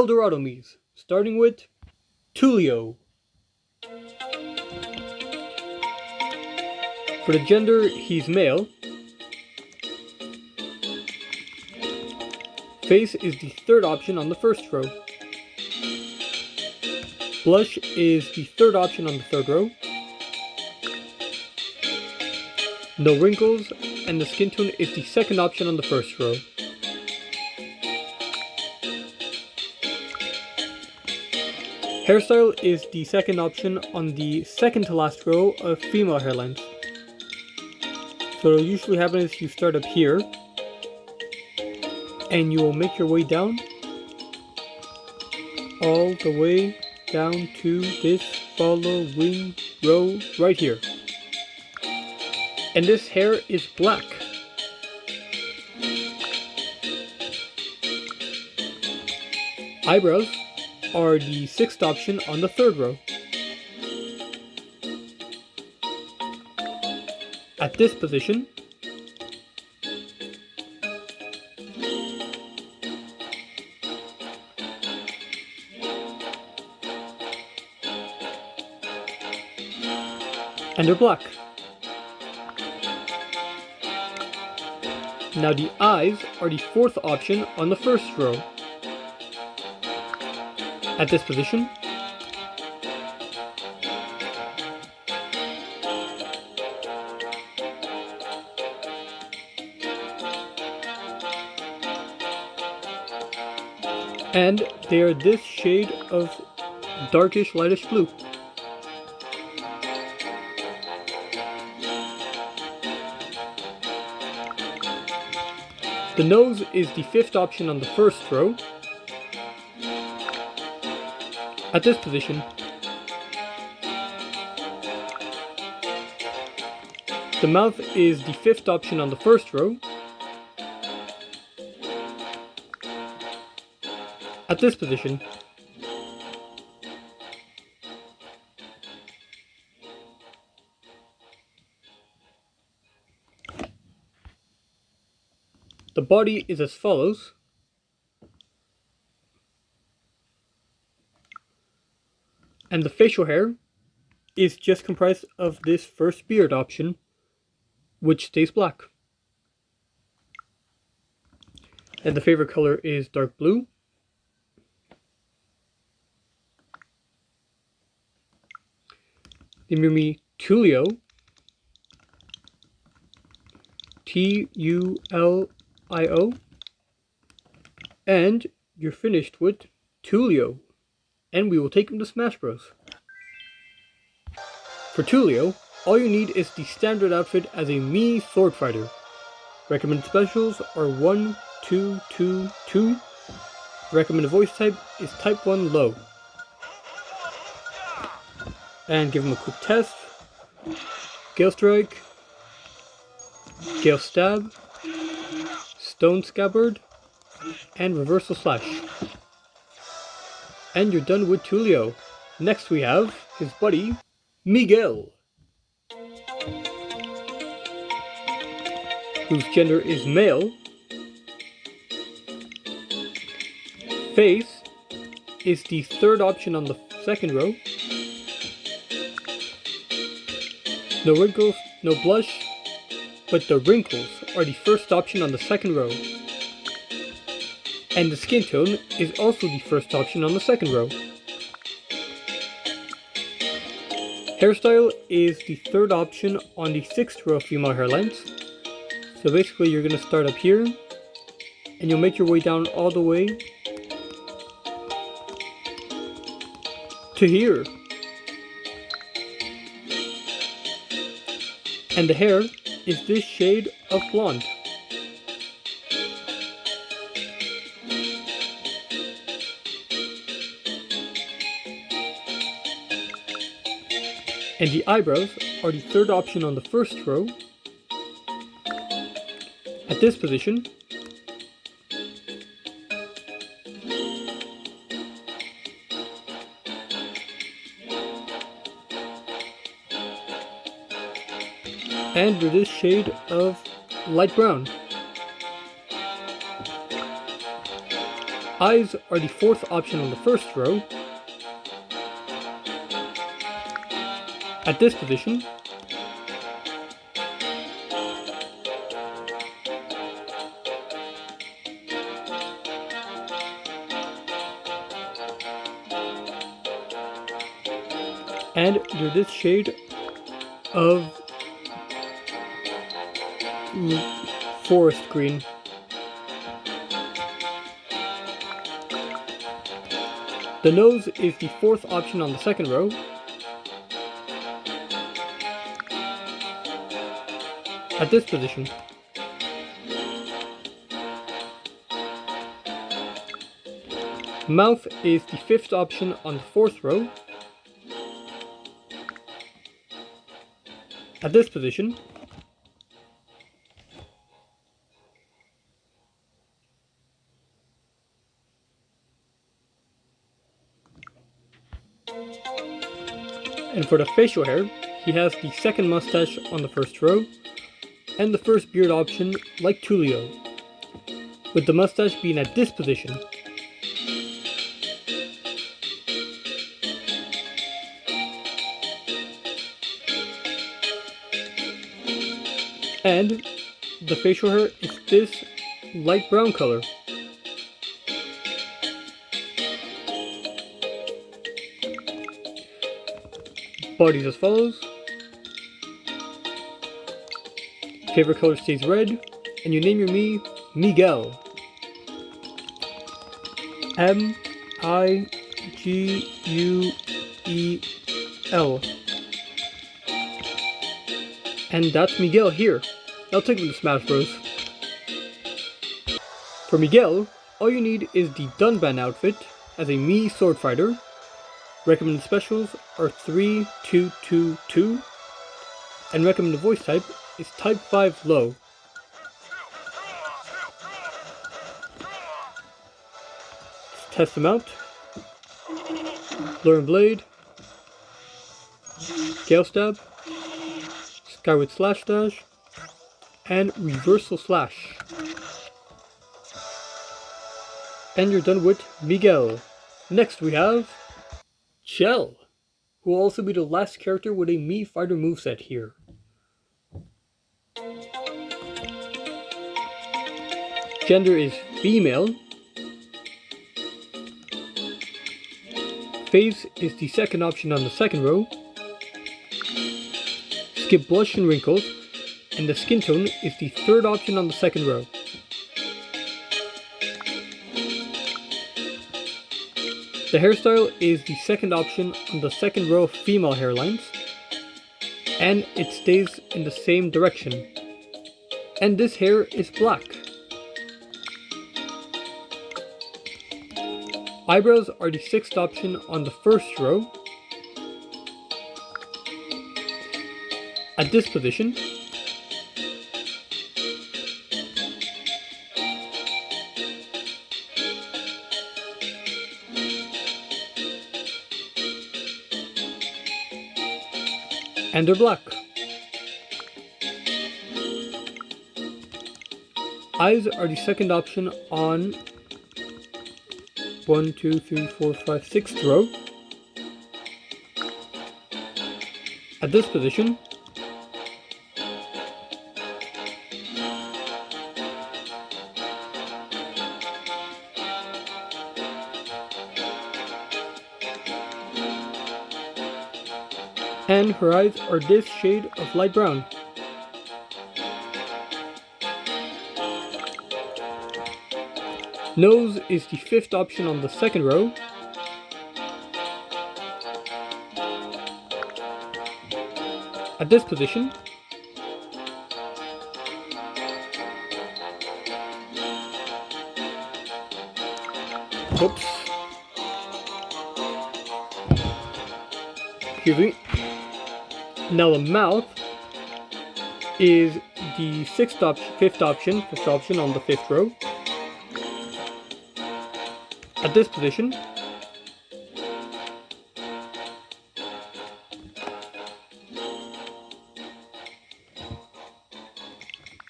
Dorado Miis, starting with Tulio. For the gender, he's male. Face is the third option on the first row. Blush is the third option on the third row. No wrinkles, and the skin tone is the second option on the first row. Hairstyle is the second option on the second to last row of female hairlines. So what will usually happen is you start up here, and you will make your way down, all the way down to this following row right here. And this hair is black. Eyebrows are the sixth option on the third row. At this position, and they're black. Now the eyes are the fourth option on the first row. At this position, and they are this shade of darkish lightish blue. The nose is the fifth option on the first row. At this position, the mouth is the fifth option on the first row. At this position, the body is as follows. And the facial hair is just comprised of this first beard option, which stays black. And the favorite color is dark blue. Then me Tulio, Tulio, and you're finished with Tulio. And we will take him to Smash Bros. For Tulio, all you need is the standard outfit as a Miis sword fighter. Recommended specials are 1, 2, 2, 2. Recommended voice type is type 1 low. And give him a quick test. Gale Strike, Gale Stab, Stone Scabbard, and Reversal Slash. And you're done with Tulio. Next we have his buddy, Miguel, whose gender is male. Face is the third option on the second row. No wrinkles, no blush, but the wrinkles are the first option on the second row. And the skin tone is also the first option on the second row. Hairstyle is the third option on the sixth row of female hairlines. So basically you're going to start up here, and you'll make your way down all the way to here. And the hair is this shade of blonde. And the eyebrows are the third option on the first row. At this position, and they're this shade of light brown. Eyes are the fourth option on the first row. At this position, and they're this shade of forest green. The nose is the fourth option on the second row. At this position. Mouth is the fifth option on the fourth row. At this position. And for the facial hair, he has the second mustache on the first row, and the first beard option like Tulio, with the mustache being at this position. And the facial hair is this light brown color. Bodies as follows. Favorite color stays red, and you name your Mii Miguel. M-I-G-U-E-L. And that's Miguel here. Now take him to Smash Bros. For Miguel, all you need is the Dunban outfit as a Mii sword fighter. Recommended specials are 3, 2, 2, 2, and recommended voice type is type 5 low. Let's test them out. Luring Blade, Gale Stab, Skyward Slash Dash, and Reversal Slash. And you're done with Miguel. Next we have Chel, who will also be the last character with a Mii fighter moveset here. Gender is female. Face is the second option on the second row. Skip blush and wrinkles, and the skin tone is the third option on the second row. The hairstyle is the second option on the second row of female hairlines, and it stays in the same direction. And this hair is black. Eyebrows are the sixth option on the first row. At this position. And they're black. Eyes are the second option on 1, 2, 3, 4, 5, 6th row. At this position. And her eyes are this shade of light brown. Nose is the fifth option on the second row. At this position. Oops. Excuse me. Now the mouth is the fifth option on the fifth row. At this position.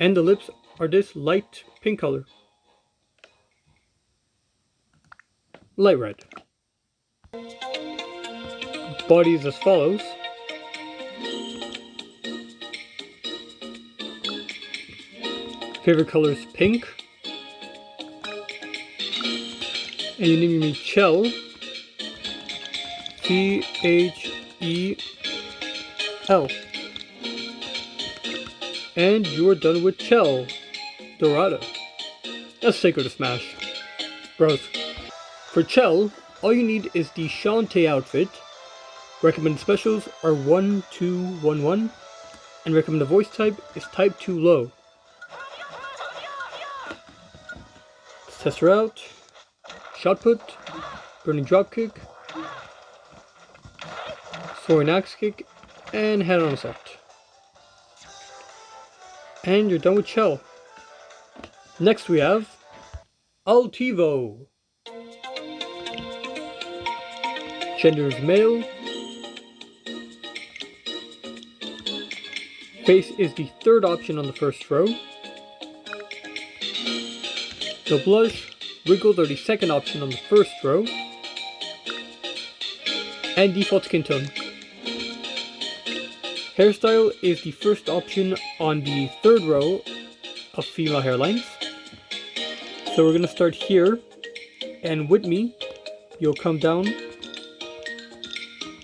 And the lips are this light pink color. light red. Body is as follows. Favorite color is pink. And you name me Chel. Chel. And you're done with Chel. Dorado. Let's take her to Smash. Bros. For Chel, all you need is the Shantae outfit. Recommended specials are 1, 2, 1, 1. And recommended voice type is type 2 low. Let's test her out. Shot put. Burning drop kick. Soaring axe kick. And head on assault. And you're done with Chel. Next we have Altivo. Gender is male. Face is the third option on the first row. No blush. Wrinkles are the second option on the first row. And default skin tone. Hairstyle is the first option on the third row of female hairlines. So we're going to start here, and with me, you'll come down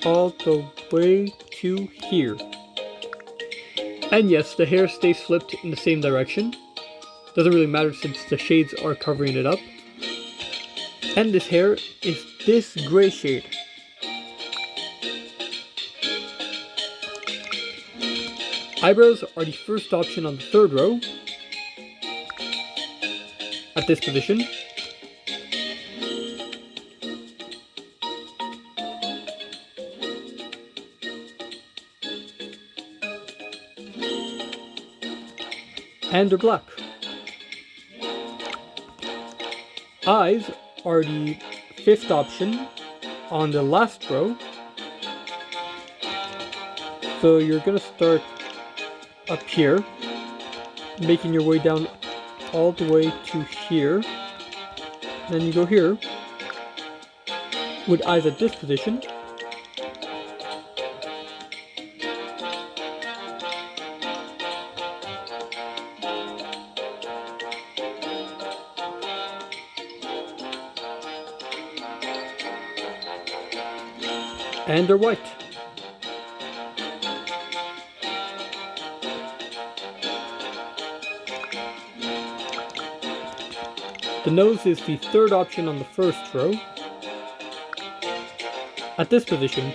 all the way to here. And yes, the hair stays flipped in the same direction. Doesn't really matter since the shades are covering it up. And this hair is this gray shade. Eyebrows are the first option on the third row. At this position. And they're black. Eyes are the fifth option on the last row. So you're gonna start up here, making your way down all the way to here. Then you go here with eyes at this position. And they're white. The nose is the third option on the first row. At this position.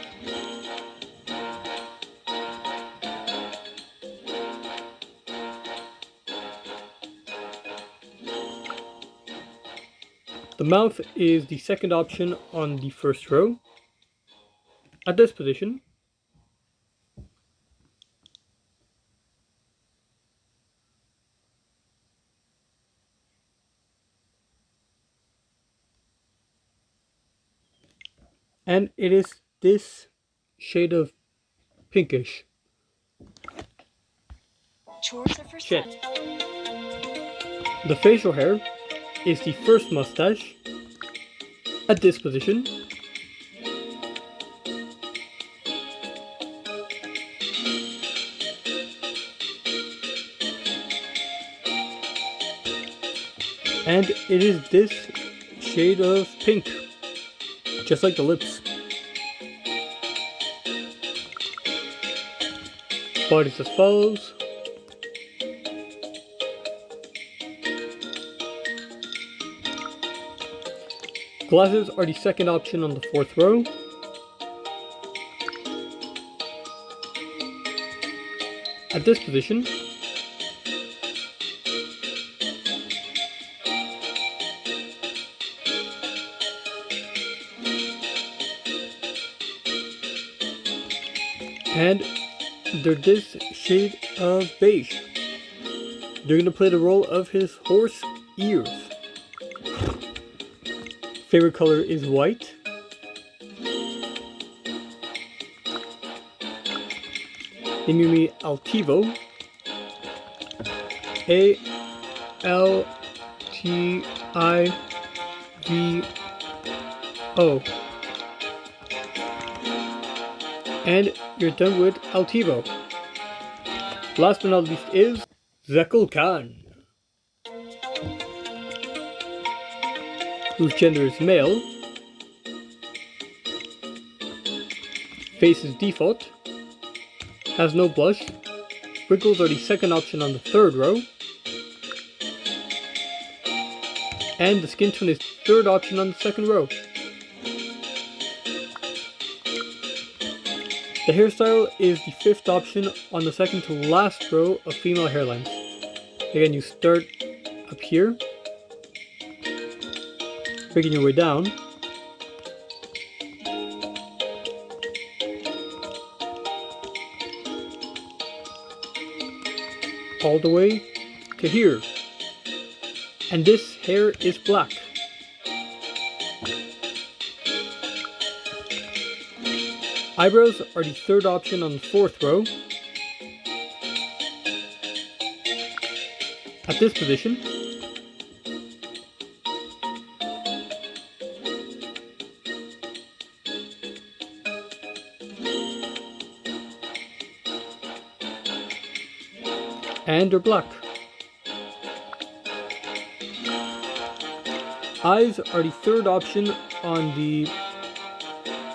The mouth is the second option on the first row. At this position. And it is this shade of pinkish. Chores are for Shit. The facial hair is the first mustache at this position. And it is this shade of pink. Just like the lips. Body's as follows. Glasses are the second option on the fourth row. At this position. And they're this shade of beige. They're going to play the role of his horse ears. Favorite color is white. Name me Altivo. Oh. And you're done with Altivo. Last but not least is Tzekel-Kan, whose gender is male, face is default, has no blush, wrinkles are the second option on the third row, and the skin tone is third option on the second row. The hairstyle is the fifth option on the second to last row of female hairlines. Again, you start up here, breaking your way down, all the way to here. And this hair is black. Eyebrows are the third option on the fourth row. At this position, and they're black. Eyes are the third option on the,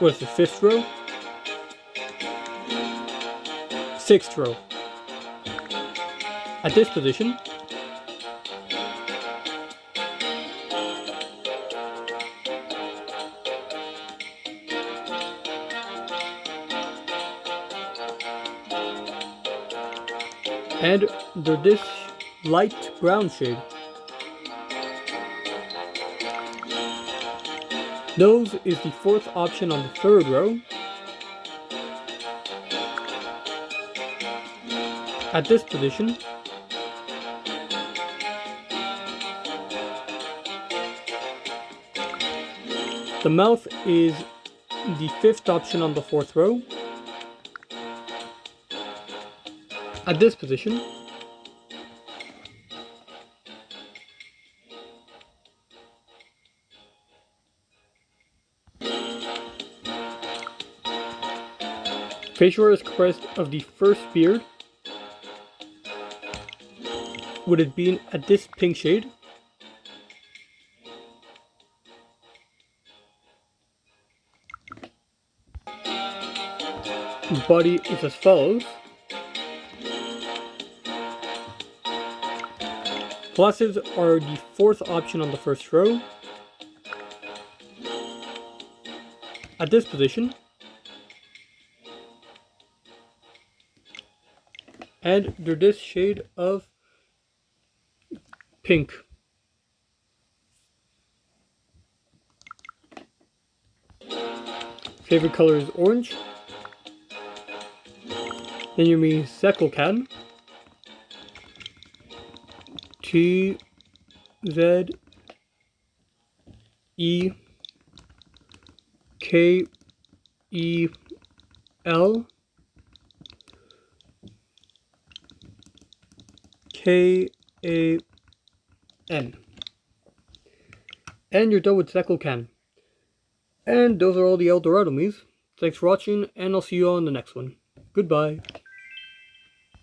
what is the fifth row? Sixth row. At this position, and they're this light brown shade. Nose is the fourth option on the third row. At this position, the mouth is the fifth option on the fourth row. At this position, facial hair is comprised of the first beard, with it being at this pink shade. The body is as follows. Glasses are the fourth option on the first row. At this position, and they're this shade of pink. Favorite color is orange. Then your Miis Tzekel-Kan. Tzekel-Kan. And you're done with Tzekel-Kan. And those are all the Dorado Miis. Thanks for watching, and I'll see you on the next one. Goodbye.